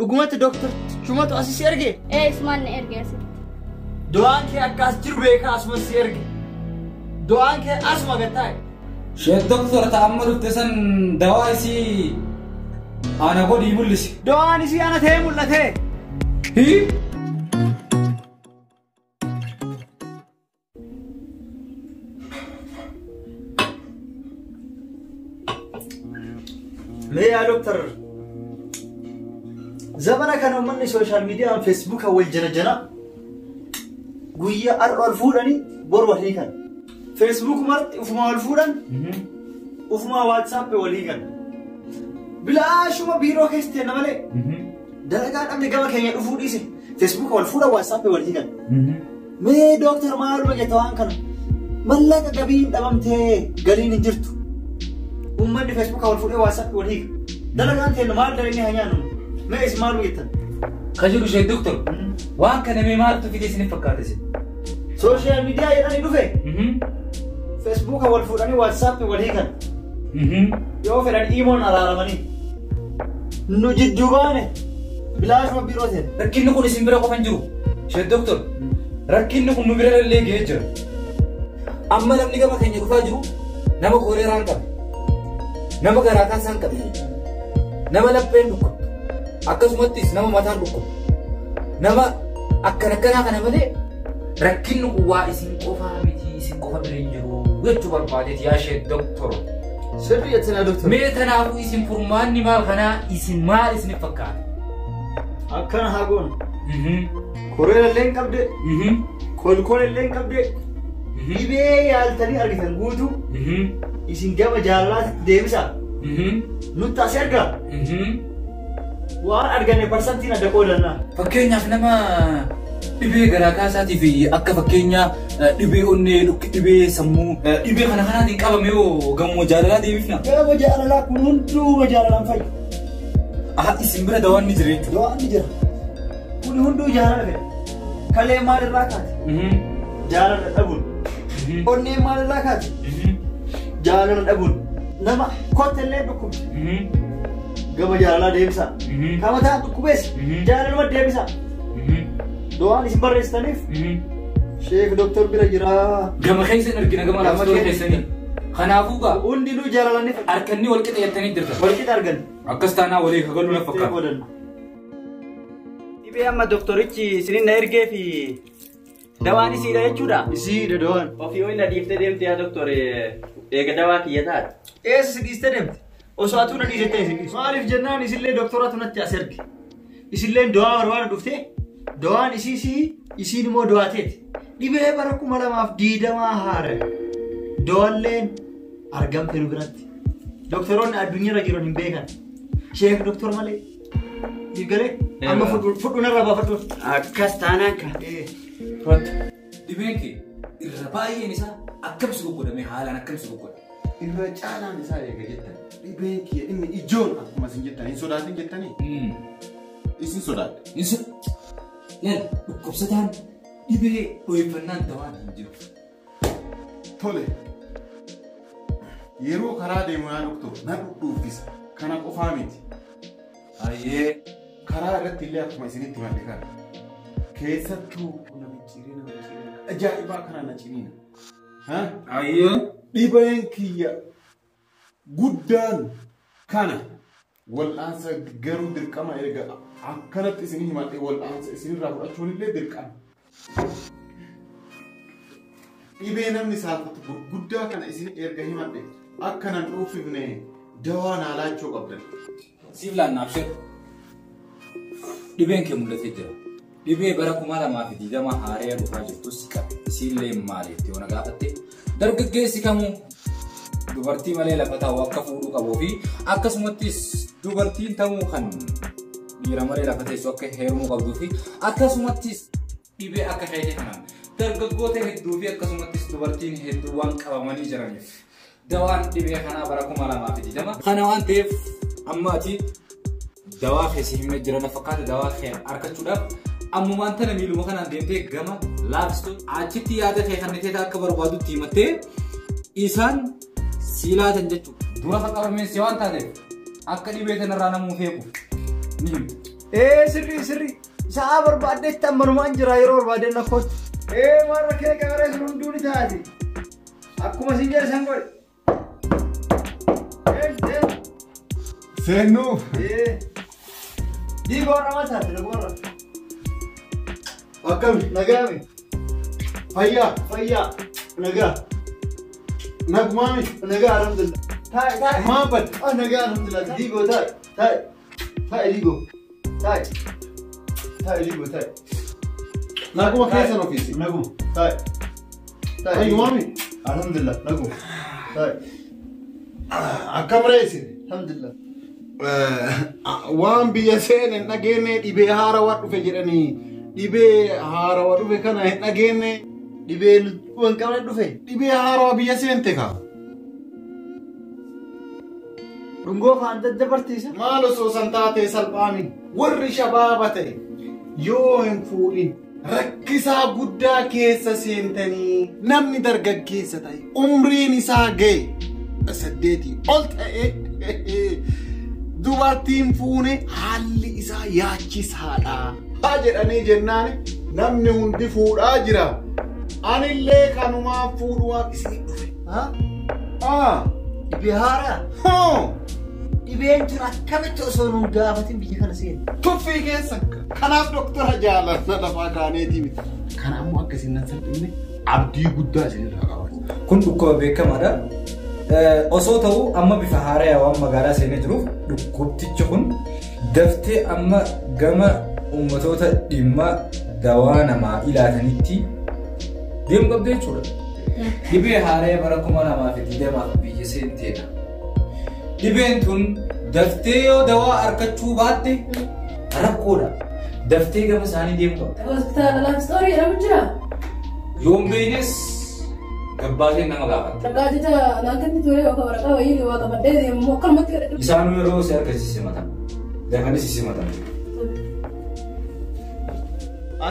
Dhugumatti doktor Shumatu asii erge? Ismaan na erge asii. Du'aan kee akkas jiru beekaa asumas si erge. Du'aan kee asuma gattaa'e. Sheekh doktor ta'amma dhufte san dawaa isii ana godhii mul'isi. Du'aan isii ana ta'ee mul'ate. Meeyaa doktor zamana kana uummanni sooshaal miidiyaan feesbuuka wal jana guyyaa al fuudhanii bor walii kan feesbuuk marti ufuma wal fuudhan ufuma waatsaappii walii kan bilaashuma biiroo keessa ta'e malee dalagaa dhabne gama keenya dhufuu dhiise feesbuuka wal fuudhan waatsaappii walii kan mee doktor maaluma jetta waan kana mallaqa gabiin dhabamtee galiin hin jirtu uummanni feesbuuka wal fuudhee waatsaappii walii kan dalagaan ta'e maal dalagni hanyaanu mee is maaluma jettan Kajiru Sheekh doktor waan kana mee maaltu fide isin fakkaate isin sooshaal miidiyaa jedhanii dhufe feesbuuka wal fuudhanii waatsaappii walii kan yoo fedhan iimoon araaramanii nu jidduu baane bilaashuma biiroo ta'e rakkinni kun isin bira qofan jiru Sheekh doktor rakkinni kun nu bira illee ga'ee jira amma namni gama keenya dhufaa jiru nama kooleeraan qabe nama garaa kaasaan qabe nama lapheen dhukkubdu akkasumattis nama mataan dhukkubdu nama akkanaa kana malee rakkinni kun waa isin qofaa miti isin qofa bira hin jiru jechuu barbaadeeti yaa Sheekh doktor sirrii jettina doktor mee kanaafuu isin furmaanni maal kanaa isin maal isin fakkaate akkana haa goonu koreera illee hin qabde kolkola illee hin qabde dhibee yaaltanii argitan guutuu isin gama jaalalaatti deebisaa nutti as ergaa waan arganne parsantiin adda qoodannaa fakkeenyaaf nama dhibee garaa kaasaatii fi akka fakkeenyaa dhibee onnee dhibee sammuu dhibee kana kanaatiin qabame yoo gamoo jaalalaa deebifna gama jaalalaa kun hunduu jaalalaan fayyu isin bira dawaan ni jira jechuudha dawaan ni jira kun hunduu jaalala fedha kalee maalirraa kaate jaalala dhabuun onnee maalirraa kaate jaalala dhabuun nama kottellee dhukkubde gama jaalalaa deebisaa kama ta'an dhukkubees jaalaluma deebisaa do'aan isin barreessitaniif Sheekh doktor bira jiraa gama keessan argina gama laaftoota keessanii kanaafuu gaa hundinuu jaalalanii harkanni wal qixa jettanii jirtan wal qixa argan akkas taanaa walii kagaluu na fakkaata dhibee amma doktorichi isinin na ergee fi dawaan isiidha jechuudha isiidha dawaan ofii ho'i na dhiiftee deemte yaa doktor eega dawaa kiyya taate eessa si dhiiste deemte osoo atuu na dhiisettee isin dhiisu maaliif jennaan isillee doktoratu natti as erge isilleen dawaa barbaada dhuftee dawaan isiin immoo dawaateeti dhibee bara 2020 haare dawaalleen argamte nu biratti doktoroonni addunyaarra jiran hin beekan Sheekh doktor malee digalee amma fudhu narraa baafadhu akkas taanaan ka dhibeen kee irra baay'een isaa akkamsi goggodhame haalaan akkamsi goggodha irra caalaan isaa eega jettan dhibeen kiyya inni ijoon akkuma isin jettan hin sodaatin jettanii isin sodaadhe yaala dhukkubsataan dhibee dho'effannaan dawaan hin jiru tole yeroo karaa deemu yaa doktor na dhudhuuffisa kana qofaa miti ayyee karaa irratti illee akkuma isinitti madde kana keessattuu nama ajaa'ibaa kana na ciniina ayyee dhibeen kiyya guddaan kana wal'aansa garuu dirqama erga akkanatti isinii himadhe wal'aansa isinirraa fudhachuun illee dirqama dhibee namni saafatu guddaa kana isin erga himadhe akkanan dhuufifne dawaa naa laachuu qabdan siif laannaaf jedhu dhibeen kee mul'atee jira dhibee bara 2020 haaree dhufaa jirtus qabe isiillee maaliitti yoo na gaafatte dargaggeessi kamuu dubartii malee lafa taa'u akka fuudhuu qabuu fi akkasumattis dubartiin ta'uu kan dhiira malee lafa teessu akka heerumuu qabduu fi akkasumattis dhibee akka keetii kanaan dargaggoota hedduu fi akkasumattis dubartiin hedduu waan qabamanii jiraniif dawaan dhibee kanaa bara 2020 kana waan ta'eef amma ati dawaa keessa himne jira na fakkaata dawaa kee argachuudhaaf ammumaan tana miiluma kanaan deemtee gama laafistoo achitti yaada kee kan niteeta akka barbaadutti himattee isaan silaatan jechuudha dura qabameen si waan taateef akka dhibee kanarraa namuu feequuf ni himtu Sirri. Sa'a barbaadetti ammanumaan jira yeroo barbaadeen nakkooti. Warra kee qabaree sun hunduu ni taati. Akkuma siin jedhe san godhe. Seenuu. Diigoo warra mataati lagoorra. Akkami nagaami. Fayyaa. Nagaa. Nagumaami. Nagaa alhamdulillah. Taa'e. Maabad. Nagaa alhamdulillah. Diigoo taa'e diigoo. Taa'e diigoo taa'e. Naguma keessan ofiisi. Naguma taa'e. Nagumaami. Alhamdulillah naguma taa'e. Akkam reesine. Alhamdulillah. Waan biyya seenen dhageenne dhibee haarawaa dhufe jedhanii dhibee haarawaa dhufe kana hin dhageenne. Dhibeen waan qabne dhufe. Dhibee haarawaa biyya seente kaa. Dhungoo faan daddabartiisa. Maal osoo san taatee salphaami warri shabaaba ta'e yoo hin fuudhin rakkisaa guddaa keessa seentanii namni dargaggeessa ta'e umriin isaa ga'e 8 ol ta'e dubartiin fuune haalli isaa yaachisaadha haa jedhanii jennaan namni hundi fuudhaa jira anillee kanumaa fuudhuwaaf isin dhufe. Dhibee haaraa. Dhibeen tun akkamitti osoo nuun gaafatin biyya kana seenu. Tuffii keessa kanaaf doktora jaalanna lafaa kaaneetii miti. Kana ammoo akkasiin nan salphine abdii guddaa isinirraa qabaata. Kun dhukkuba beekamaadha. Osoo ta'u amma bifa haaraa waan magaalaa seenee jiruuf dhukkubtichi kun daftee amma gama uummatoota dhimma dawaa namaa ilaatanitti deemu qabdu jechuudha. Dhibee haaraa bara 2020 biyya seenteedha. Dhibeen tun daftee yoo dawaa argachuu baatte rakkoodha. Daftee gama isaanii deemu qabda. Hospitaala Laakstoorii jedhamu jira. Yoom beeynes gabbaaseen nama gaafata. Dhaqaatita naankanni ture yookaan waraqaa wayii waa qabadhee deemu akkanumatti godhadhu. Isaanuu yeroo si harka sisimatan. Dafanii sisimatan.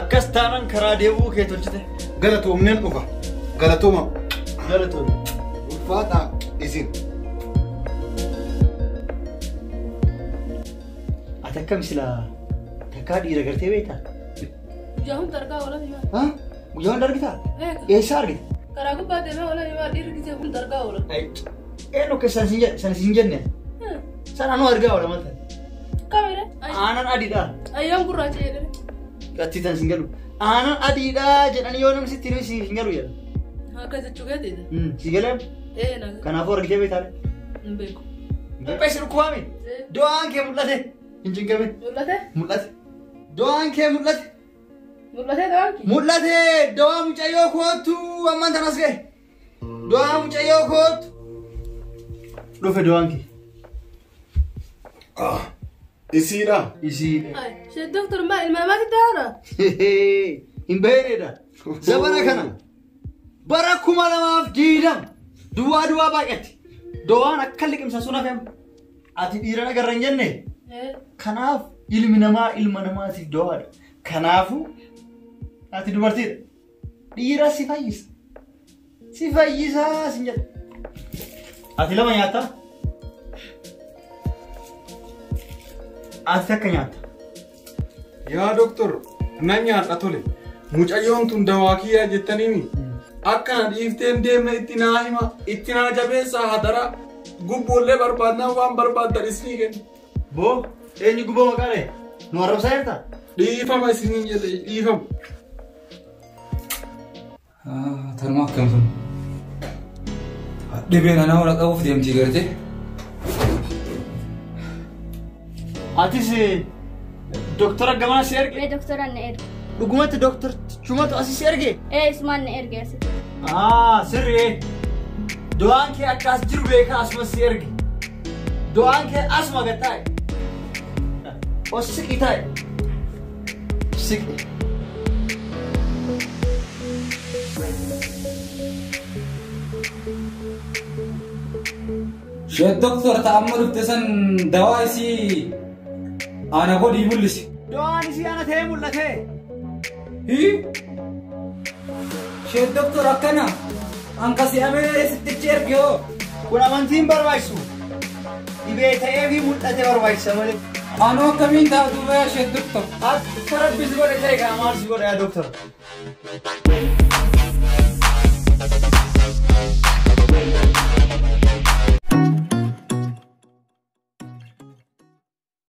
Akkas taanan karaa deemuu kee tolchite. Galatoomneen dhufa. Galatooma. Ulfaataa isin. Ati akkam silaa takkaa dhiira gartee beektaa? Guyyaa hunda argaa oolan himaa. Guyyaa hunda argitaa? Eessa argite? Karaa gubbaa deemee oolan himaa dhiirri gisee hunda argaa oolan. Eenyu akka san siin jenne? Sanaan argaa oolan mata. Kamire? Aanan adiidhaa. Ayyaan gurraacha jedhame. Qatti tan siin galu. Aanan adiidhaa jedhanii yoo namni sitti himee siin galu jedha. Akka jechuu gateedha. Si galee? Naga. Kanaafuu argitee beektaa? Hin beeku. Qopheessi dhukkubaami. Do'aan kee mul'ate. Hin jingame. Mul'ate. Do'aan kee mul'ate. Mul'ate. Do'aa mucayyoo kootu ammaan tanas ga'e. Do'aa mucayyoo kootu. Dhufe do'aan kee. Isiidha. Isiidha. Shee doktor maa ilma namaatti daara? Hin beeknedha. Zabana kana bara 2020 duwwaa baay'atti. Do'aan akka liqimsa sun hafeema. Ati dhiira nagarra hin jenne. Kanaaf ilmi namaa ilma namaatiif do'aadha. Kanaafuu ati dubartiidha. Dhiira si fayyisa. Si fayyisaa sin jedha. Ati lama nyaattaa? Ati akka nyaatta? Yaa doktor na nyaadha tole. Mucayyoon tun dawaa kiyyaa jettaniimi. Akkana dhiifteen deemna itti naa hima. Itti naa jabeessaa hadara. Gubboollee barbaadnaan waan barbaaddan isinii kenna. Boo eenyu gubboo maqaalee? Nu arrabsaa jirta? Dhiifama isiniin jedhe dhiifama. Tanuma akkam sun. Dhibeen anaa wal qabuuf deemtii garte. Atis doktora gamaa si erge? Doktora na erge. Dhugumatti doktor Chumatu asii si erge? Ismaan na erge asi. Sirrii. Do'aan kee akkas jiru beekaa asuma si erge. Do'aan kee asuma gad taa'e. Siqi taa'e. Siqi. Shee doktor ta'amma dhufte san dawaa isii ana godhii mul'isi. Do'aan isii ana ta'ee mul'ate. Shee doktor akkana ankasi amee sittichi erge hoo. Kun amantiin barbaachisu. Dhibee ta'ee fi mul'ate barbaachisa malee. Ano kami tahu tu ya, Syekh Doktor. At sarap bis ko rin tayo ka, Mars ko rin, Doktor.